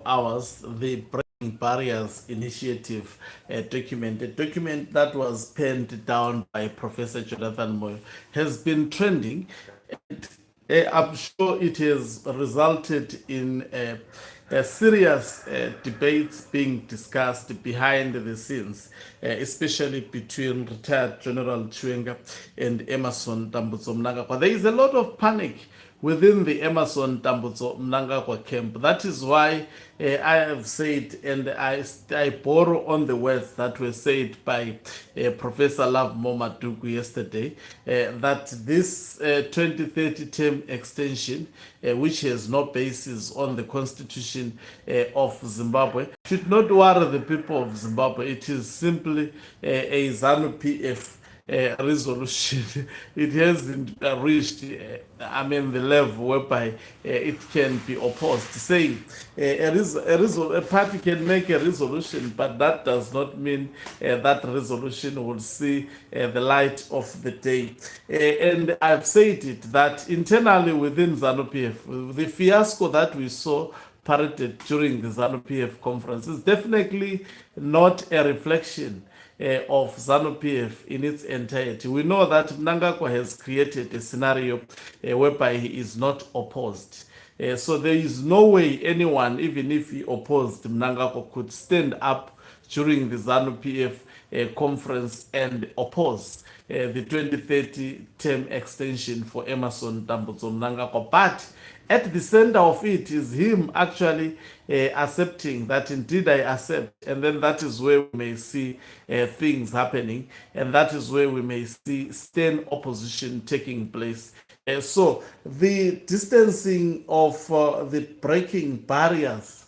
hours the Breaking Barriers Initiative document, a document that was penned down by Professor Jonathan Moyo, has been trending. And I'm sure it has resulted in serious debates being discussed behind the scenes, especially between retired General Chwenga and Emerson Tambutso Mnangagwa. There is a lot of panic within the Emerson Tambutso Mnangagwa camp. That is why I have said, and I borrow on the words that were said by Professor Love Momadugu yesterday, that this 2030 term extension, which has no basis on the constitution of Zimbabwe, should not worry the people of Zimbabwe. It is simply a ZANU PF resolution. It hasn't reached, the level whereby it can be opposed. Saying a party can make a resolution, but that does not mean that resolution will see the light of the day. And I've said it that internally within ZANU PF, the fiasco that we saw paraded during the ZANU PF conference is definitely not a reflection of ZANU PF in its entirety. We know that Mnangagwa has created a scenario whereby he is not opposed. So there is no way anyone, even if he opposed Mnangagwa, could stand up during the ZANU PF conference and oppose the 2030 term extension for Emerson Tambutso Mnangagwa. But at the center of it is him actually accepting that indeed I accept, and then that is where we may see things happening, and that is where we may see stern opposition taking place. So the distancing of the breaking barriers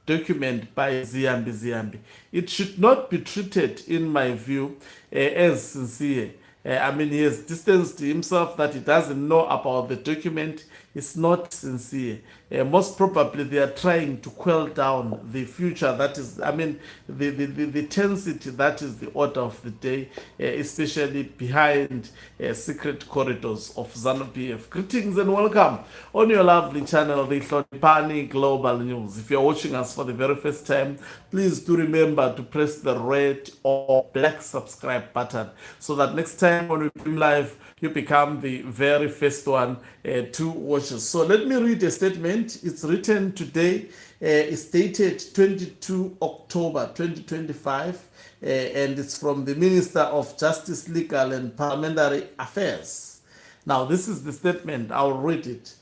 document by Ziyambi Ziyambi, it should not be treated, in my view, as sincere. He has distanced himself that he doesn't know about the document. It's not sincere. Most probably they are trying to quell down the future that is, the tensity that is the order of the day, especially behind secret corridors of ZANU PF. Greetings and welcome on your lovely channel, the Hlonipani Global News. If you're watching us for the very first time, please do remember to press the red or black subscribe button so that next time when we stream live, you become the very first one to watch us. So let me read a statement. It's written today. It's dated 22 October 2025, and it's from the Minister of Justice, Legal and Parliamentary Affairs. Now, this is the statement. I'll read it.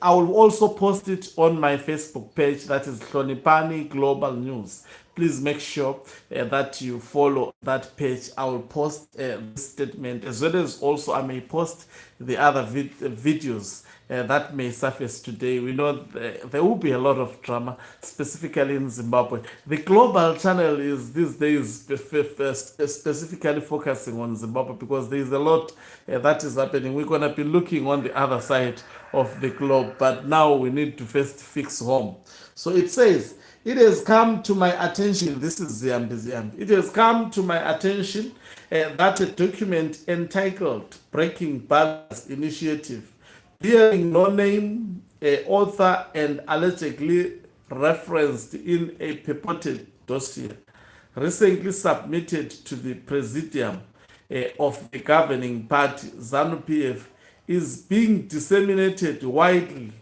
I will also post it on my Facebook page, that is Hlonipani Global News. Please make sure that you follow that page. I will post this statement, as well as also I may post the other videos that may surface today. We know there will be a lot of drama, specifically in Zimbabwe. The global channel is these days specifically focusing on Zimbabwe because there is a lot that is happening. We're going to be looking on the other side of the globe, but now we need to first fix home. So it says, it has come to my attention, this is Ziyambi Ziyambi, it has come to my attention that a document entitled Breaking Barriers Initiative, bearing no name, author, and allegedly referenced in a purported dossier, recently submitted to the Presidium of the governing party, ZANU PF, is being disseminated widely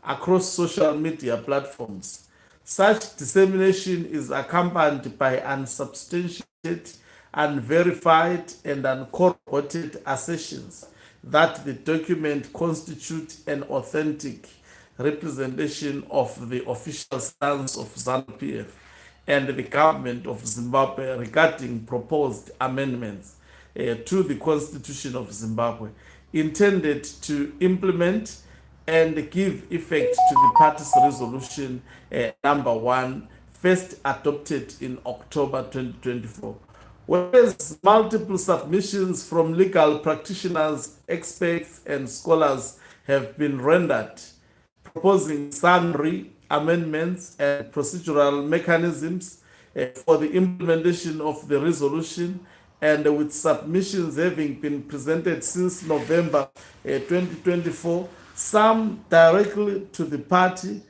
across social media platforms. Such dissemination is accompanied by unsubstantiated, unverified, and uncorroborated assertions that the document constitutes an authentic representation of the official stance of ZANU PF and the government of Zimbabwe regarding proposed amendments to the Constitution of Zimbabwe, intended to implement and give effect to the party's resolution number 1, first adopted in October 2024. Whereas multiple submissions from legal practitioners, experts, and scholars have been rendered, proposing sundry amendments and procedural mechanisms for the implementation of the resolution, and with submissions having been presented since November 2024, some directly to the party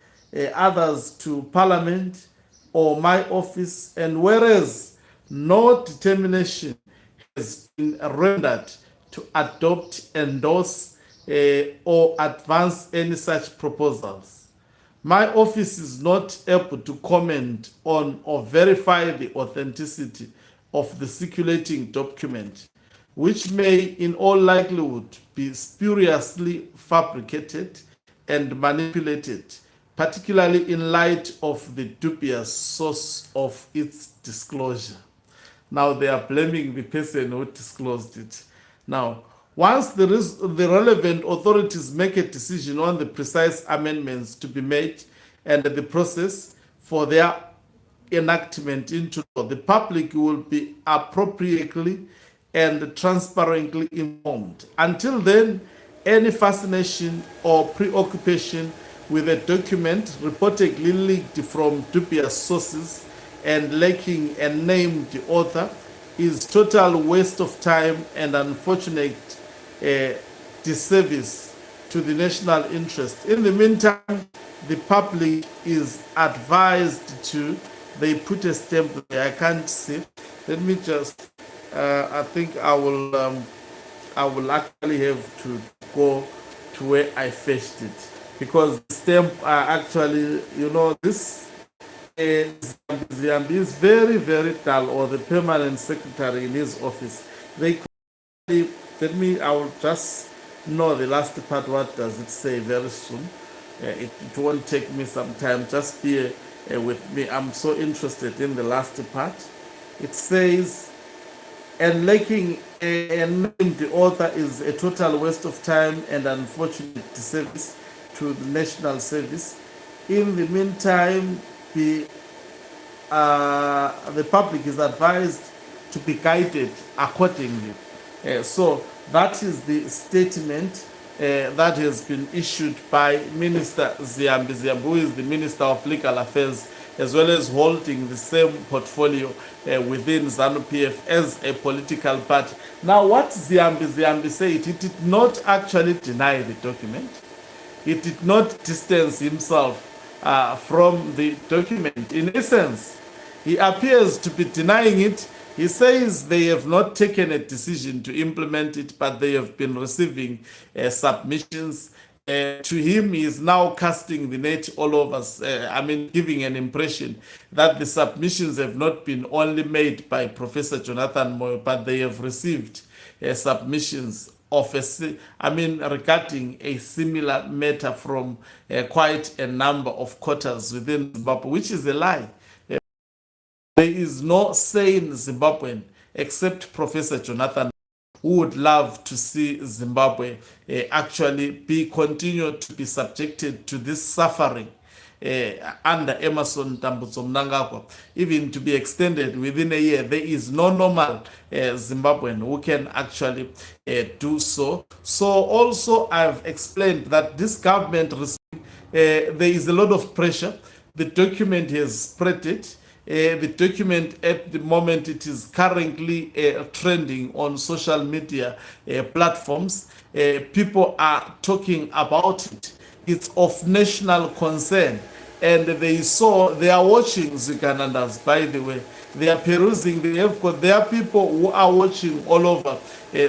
others to Parliament or my office, and whereas no determination has been rendered to adopt, endorse, or advance any such proposals, my office is not able to comment on or verify the authenticity of the circulating document, which may in all likelihood be spuriously fabricated and manipulated, particularly in light of the dubious source of its disclosure. Now they are blaming the person who disclosed it. Now, once the relevant authorities make a decision on the precise amendments to be made and the process for their enactment into law, the public will be appropriately and transparently informed. Until then, any fascination or preoccupation with a document reportedly leaked from dubious sources and lacking a named author is total waste of time and unfortunate disservice to the national interest. In the meantime, the public is advised to, they put a stamp there, I can't see. Let me just, I think I will actually have to go to where I fetched it, because the stamp are actually, you know, this Ziyambi is very, very dull, or the permanent secretary in his office. They let me, I will just know the last part. What does it say very soon? It won't take me some time. Just be with me. I'm so interested in the last part. It says, and lacking a name, the author is a total waste of time and unfortunate disservice to the national service. In the meantime, the public is advised to be guided accordingly. So that is the statement that has been issued by Minister Ziyambi Ziyambi, who is the Minister of Legal Affairs, as well as holding the same portfolio within ZANU-PF as a political party. Now, what Ziyambi Ziyambi said, he did not actually deny the document. He did not distance himself from the document. In essence, he appears to be denying it. He says they have not taken a decision to implement it, but they have been receiving submissions. To him, he is now casting the net all over, giving an impression that the submissions have not been only made by Professor Jonathan Moyo, but they have received submissions of regarding a similar matter from quite a number of quarters within Zimbabwe, which is a lie. There is no sane Zimbabwean except Professor Jonathan, who would love to see Zimbabwe actually continue to be subjected to this suffering under Emerson Tambutso Mnangagwa, even to be extended within a year. There is no normal Zimbabwean who can actually do so. So also I've explained that this government, there is a lot of pressure. The document has spread it. The document at the moment, it is currently trending on social media platforms. People are talking about it. It's of national concern. And they are watching Ziganandas, by the way. They are perusing, there are people who are watching all over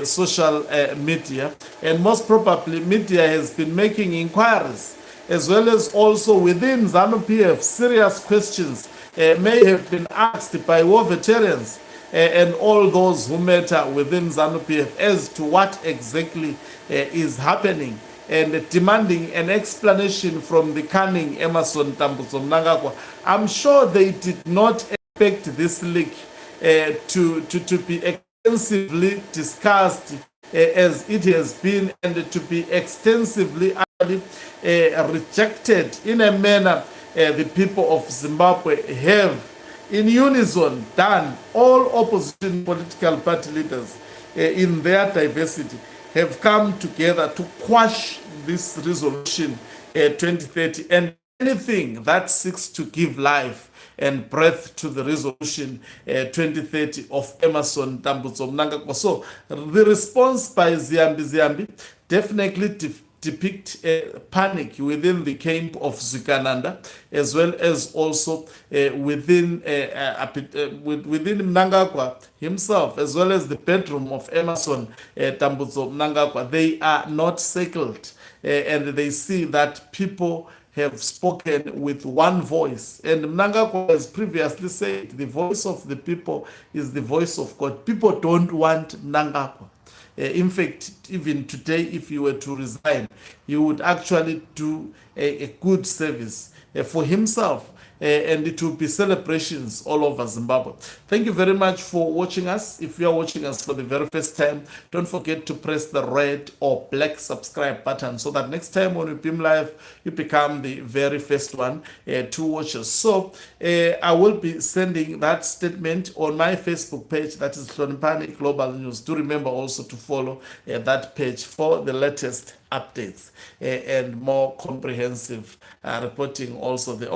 social media. And most probably media has been making inquiries, as well as also within ZANU-PF, serious questions may have been asked by war veterans and all those who matter within ZANU-PF as to what exactly is happening, and demanding an explanation from the cunning Emerson Tambutso Mnangagwa. I'm sure they did not expect this leak to be extensively discussed as it has been, and to be extensively rejected in a manner the people of Zimbabwe have in unison done. All opposition political party leaders in their diversity have come together to quash this resolution 2030 and anything that seeks to give life and breath to the resolution 2030 of Emerson Tambutso Mnangagwa. So the response by Ziyambi Ziyambi definitely depict panic within the camp of Zikananda, as well as also within Mnangagwa himself, as well as the bedroom of Emerson Tambutso Mnangagwa. They are not circled, and they see that people have spoken with one voice. And Mnangagwa has previously said the voice of the people is the voice of God. People don't want Mnangagwa. In fact, even today, if you were to resign, he would actually do a good service for himself. And it will be celebrations all over Zimbabwe. Thank you very much for watching us. If you are watching us for the very first time, don't forget to press the red or black subscribe button so that next time when we beam live, you become the very first one to watch us. So I will be sending that statement on my Facebook page, that is Hloniphani Global News. Do remember also to follow that page for the latest updates and more comprehensive reporting. Also, the